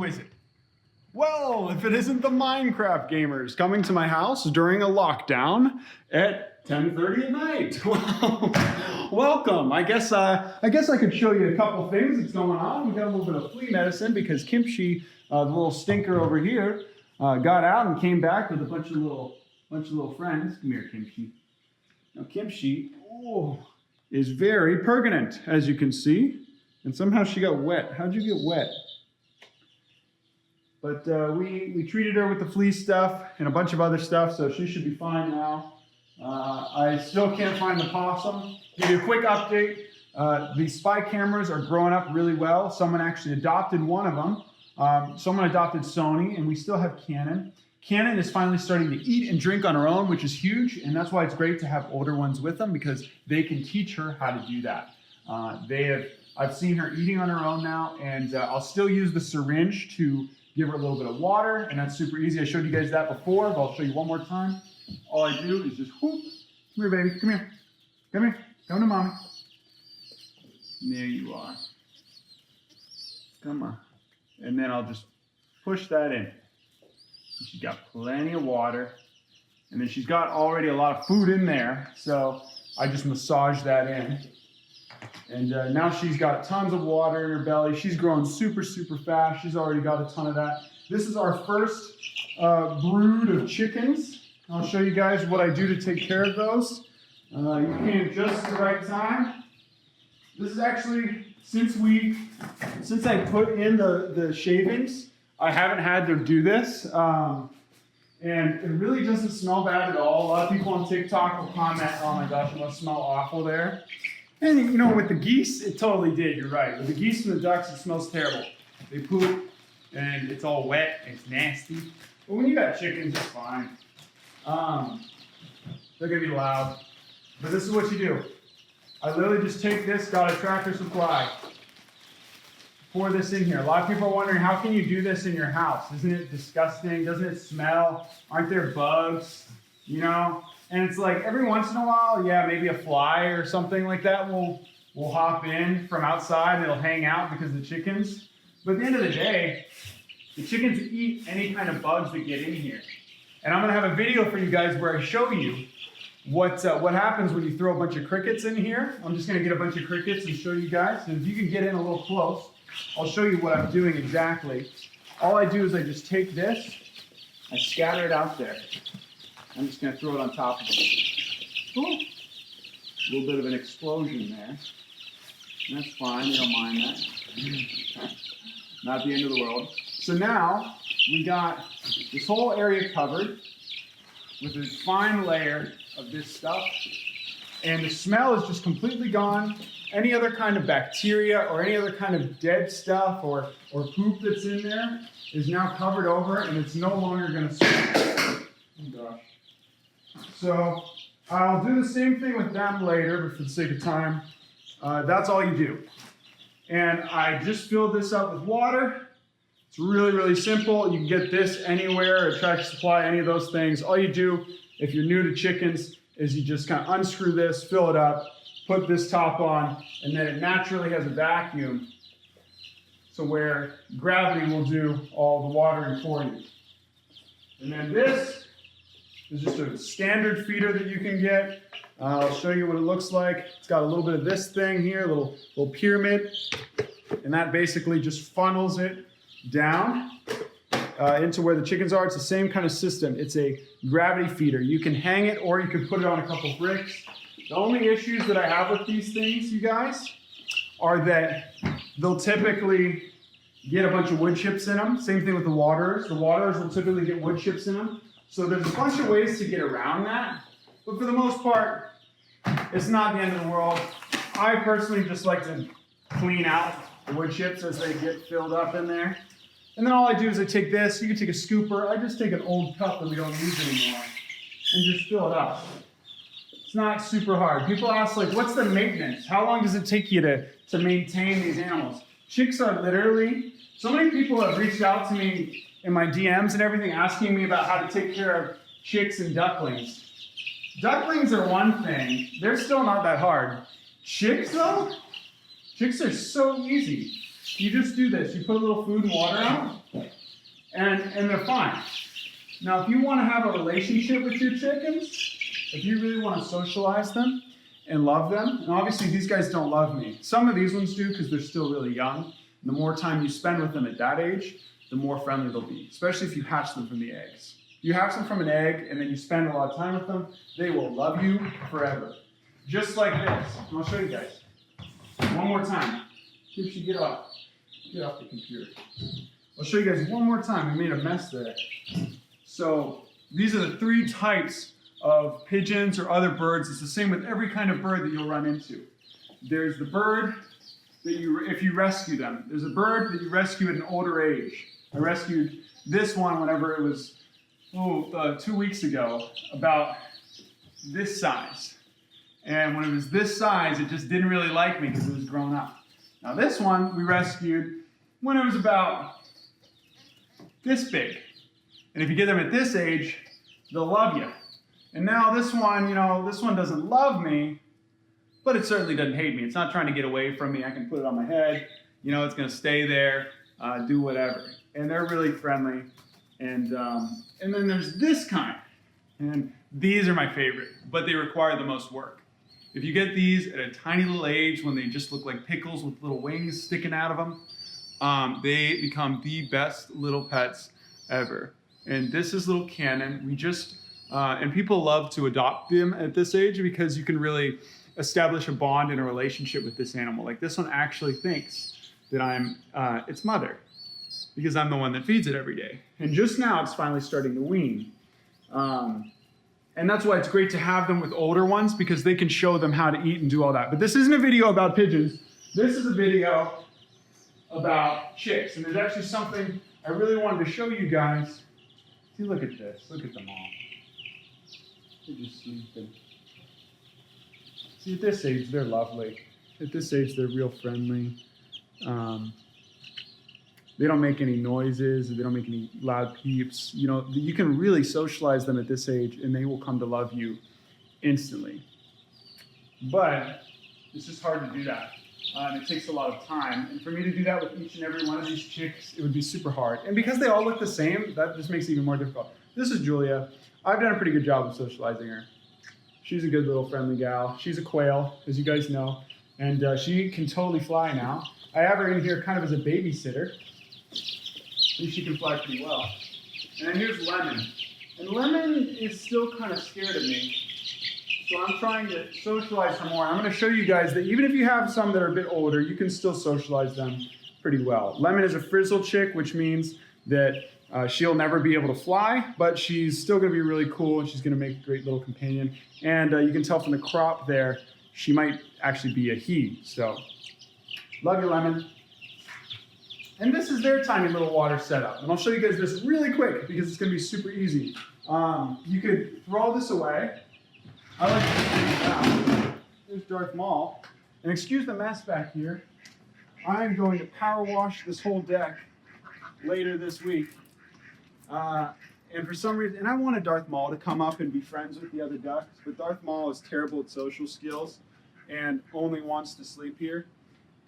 Who is it? Well, if it isn't the Minecraft gamers coming to my house during a lockdown at 10:30 at night. Welcome. I guess I could show you a couple things that's going on. We got a little bit of flea medicine because Kimchi, the little stinker over here, got out and came back with a bunch of little friends. Come here, Kimchi. Now Kimchi is very pertinent, as you can see, and somehow she got wet. How'd you get wet? But we treated her with the flea stuff and a bunch of other stuff, so she should be fine now. I still can't find the possum. Give you a quick update. The spy cameras are growing up really well. Someone actually adopted one of them. Someone adopted Sony, and we still have Canon. Canon is finally starting to eat and drink on her own, which is huge, and that's why it's great to have older ones with them because they can teach her how to do that. I've seen her eating on her own now, and I'll still use the syringe to give her a little bit of water, and that's super easy. I showed you guys that before, but I'll show you one more time. All I do is just whoop. Come here, baby. Come here. Come here. Come to mommy. There you are. Come on. And then I'll just push that in. She's got plenty of water, and then she's got already a lot of food in there, so I just massage that in. And now she's got tons of water in her belly. She's growing super, super fast. She's already got a ton of that. This is our first brood of chickens. I'll show you guys what I do to take care of those. You came just at the right time. This is actually, since I put in the shavings, I haven't had to do this. And it really doesn't smell bad at all. A lot of people on TikTok will comment, oh my gosh, it must smell awful there. And you know, with the geese, it totally did, you're right. With the geese and the ducks, it smells terrible. They poop, and it's all wet, and it's nasty. But when you got chickens, it's fine. They're gonna be loud. But this is what you do. I literally just take this, got a Tractor Supply, pour this in here. A lot of people are wondering, how can you do this in your house? Isn't it disgusting? Doesn't it smell? Aren't there bugs? You know? And it's like every once in a while, yeah, maybe a fly or something like that will hop in from outside and it'll hang out because of the chickens. But at the end of the day, the chickens eat any kind of bugs that get in here. And I'm gonna have a video for you guys where I show you what happens when you throw a bunch of crickets in here. I'm just gonna get a bunch of crickets and show you guys. And if you can get in a little close, I'll show you what I'm doing exactly. All I do is I just take this, I scatter it out there. I'm just going to throw it on top of them. Ooh. A little bit of an explosion there. And that's fine, they don't mind that. Not the end of the world. So now, we got this whole area covered with a fine layer of this stuff. And the smell is just completely gone. Any other kind of bacteria or any other kind of dead stuff or poop that's in there is now covered over and it's no longer going to smell. Oh gosh. So I'll do the same thing with them later, but for the sake of time, that's all you do. And I just filled this up with water. It's really, really simple. You can get this anywhere, at Tractor Supply, any of those things. All you do, if you're new to chickens, is you just kind of unscrew this, fill it up, put this top on, and then it naturally has a vacuum. So where gravity will do all the watering for you. And then this is just a standard feeder that you can get. I'll show you what it looks like. It's got a little bit of this thing here, a little pyramid, and that basically just funnels it down into where the chickens are. It's the same kind of system. It's a gravity feeder. You can hang it or you can put it on a couple bricks. The only issues that I have with these things, you guys, are that they'll typically get a bunch of wood chips in them. Same thing with the waterers. The waterers will typically get wood chips in them. So there's a bunch of ways to get around that, but for the most part, it's not the end of the world. I personally just like to clean out the wood chips as they get filled up in there. And then all I do is I take this, you can take a scooper, I just take an old cup that we don't use anymore, and just fill it up. It's not super hard. People ask, like, what's the maintenance? How long does it take you to maintain these animals? Chicks are literally, so many people have reached out to me in my DMs and everything asking me about how to take care of chicks and ducklings. Ducklings are one thing. They're still not that hard. Chicks, though? Chicks are so easy. You just do this. You put a little food and water out, and they're fine. Now, if you want to have a relationship with your chickens, if you really want to socialize them and love them, and obviously these guys don't love me. Some of these ones do because they're still really young. And the more time you spend with them at that age, the more friendly they'll be, especially if you hatch them from the eggs. You hatch them from an egg and then you spend a lot of time with them, they will love you forever. Just like this. And I'll show you guys. One more time. Gypsy, get off the computer. I'll show you guys one more time. I made a mess there. So these are the 3 types of pigeons or other birds. It's the same with every kind of bird that you'll run into. There's the bird that if you rescue them. There's a bird that you rescue at an older age. I rescued this one whenever it was 2 weeks ago, about this size. And when it was this size, it just didn't really like me because it was grown up. Now this one we rescued when it was about this big. And if you get them at this age, they'll love you. And now this one, this one doesn't love me, but it certainly doesn't hate me. It's not trying to get away from me. I can put it on my head. It's going to stay there, do whatever. And they're really friendly. And then there's this kind. And these are my favorite, but they require the most work. If you get these at a tiny little age when they just look like pickles with little wings sticking out of them, they become the best little pets ever. And this is little Cannon. And people love to adopt them at this age because you can really establish a bond and a relationship with this animal. Like this one actually thinks that I'm its mother because I'm the one that feeds it every day. And just now it's finally starting to wean. And that's why it's great to have them with older ones because they can show them how to eat and do all that. But this isn't a video about pigeons. This is a video about chicks. And there's actually something I really wanted to show you guys. See, look at this. Look at them all. They're just sleeping. See, at this age, they're lovely. At this age, they're real friendly. They don't make any noises. They don't make any loud peeps. You can really socialize them at this age, and they will come to love you instantly. But it's just hard to do that. And it takes a lot of time. And for me to do that with each and every one of these chicks, it would be super hard. And because they all look the same, that just makes it even more difficult. This is Julia. I've done a pretty good job of socializing her. She's a good little friendly gal. She's a quail, as you guys know. And she can totally fly now. I have her in here kind of as a babysitter. And she can fly pretty well. And then here's Lemon. And Lemon is still kind of scared of me. So I'm trying to socialize her more. I'm going to show you guys that even if you have some that are a bit older, you can still socialize them pretty well. Lemon is a frizzle chick, which means that she'll never be able to fly, but she's still going to be really cool, and she's going to make a great little companion. And you can tell from the crop there, she might actually be a he. So, love you, Lemon. And this is their tiny little water setup. And I'll show you guys this really quick because it's going to be super easy. You could throw this away. I like to take it out. There's Darth Maul. And excuse the mess back here. I'm going to power wash this whole deck later this week. And for some reason, and I wanted Darth Maul to come up and be friends with the other ducks, but Darth Maul is terrible at social skills and only wants to sleep here.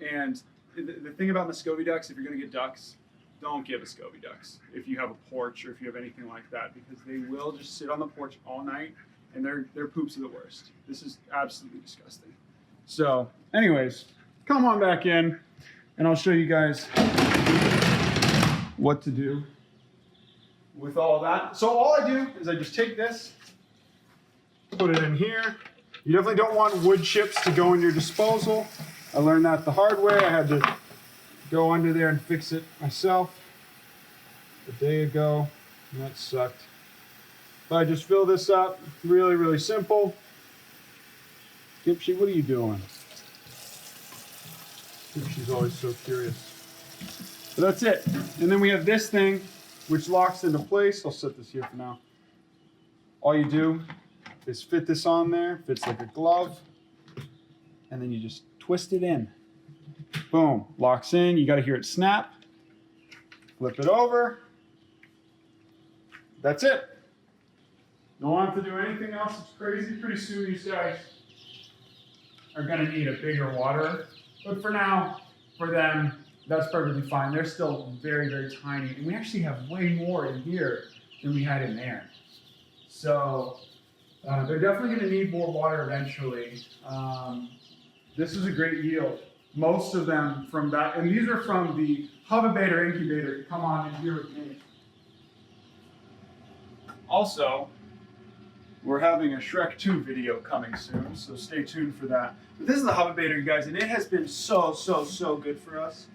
And the thing about Muscovy ducks, if you're going to get ducks, don't get Muscovy ducks if you have a porch or if you have anything like that, because they will just sit on the porch all night, and their poops are the worst. This is absolutely disgusting. So, anyways, come on back in, and I'll show you guys what to do with all of that. So all I do is I just take this, put it in here. You definitely don't want wood chips to go in your disposal. I learned that the hard way. I had to go under there and fix it myself a day ago, and that sucked. But I just fill this up, really, really simple. Gypsy, what are you doing? Gypsy's always so curious. But that's it. And then we have this thing, which locks into place. I'll set this here for now. All you do is fit this on there, fits like a glove, and then you just twist it in. Boom, locks in. You got to hear it snap. Flip it over. That's it. Don't have to do anything else. It's crazy. Pretty soon these guys are going to need a bigger water. But for now, for them, that's perfectly fine. They're still very, very tiny. And we actually have way more in here than we had in there. So they're definitely going to need more water eventually. This is a great yield. Most of them from that, and these are from the Hubabator incubator. Come on in here with me. Also, we're having a Shrek 2 video coming soon, so stay tuned for that. But this is the Hubabator, you guys, and it has been so good for us.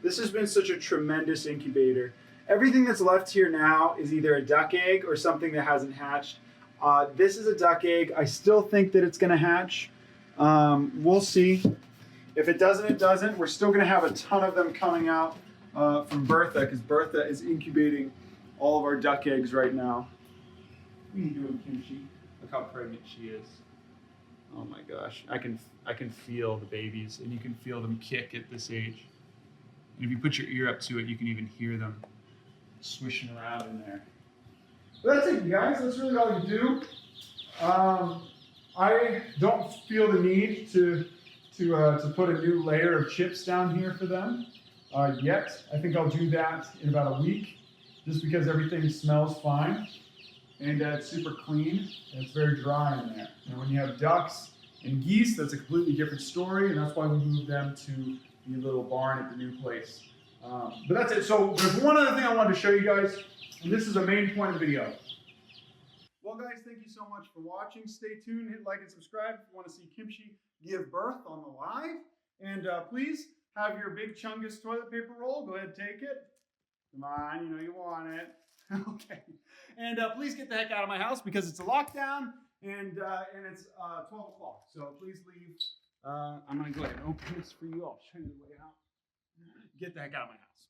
This has been such a tremendous incubator. Everything that's left here now is either a duck egg or something that hasn't hatched. This is a duck egg. I still think that it's going to hatch. We'll see. If it doesn't, it doesn't. We're still going to have a ton of them coming out from Bertha, because Bertha is incubating all of our duck eggs right now. What are you doing, Kimchi? Look how pregnant she is. Oh my gosh. I can feel the babies, and you can feel them kick at this age. And if you put your ear up to it, you can even hear them swishing around in there. But that's it, you guys. That's really all you do. I don't feel the need to put a new layer of chips down here for them yet. I think I'll do that in about a week, just because everything smells fine and it's super clean and it's very dry in there. And when you have ducks and geese, that's a completely different story, and that's why we moved them to the little barn at the new place. But that's it. So there's one other thing I wanted to show you guys, and this is the main point of the video. Well, guys, thank you so much for watching. Stay tuned, hit like and subscribe if you want to see Kimchi give birth on the live. And please have your big Chungus toilet paper roll. Go ahead and take it. Come on, you know you want it. Okay. And please get the heck out of my house because it's a lockdown and it's 12 o'clock. So please leave. I'm going to go ahead and open this for you. I'll show you the way out. Get the heck out of my house.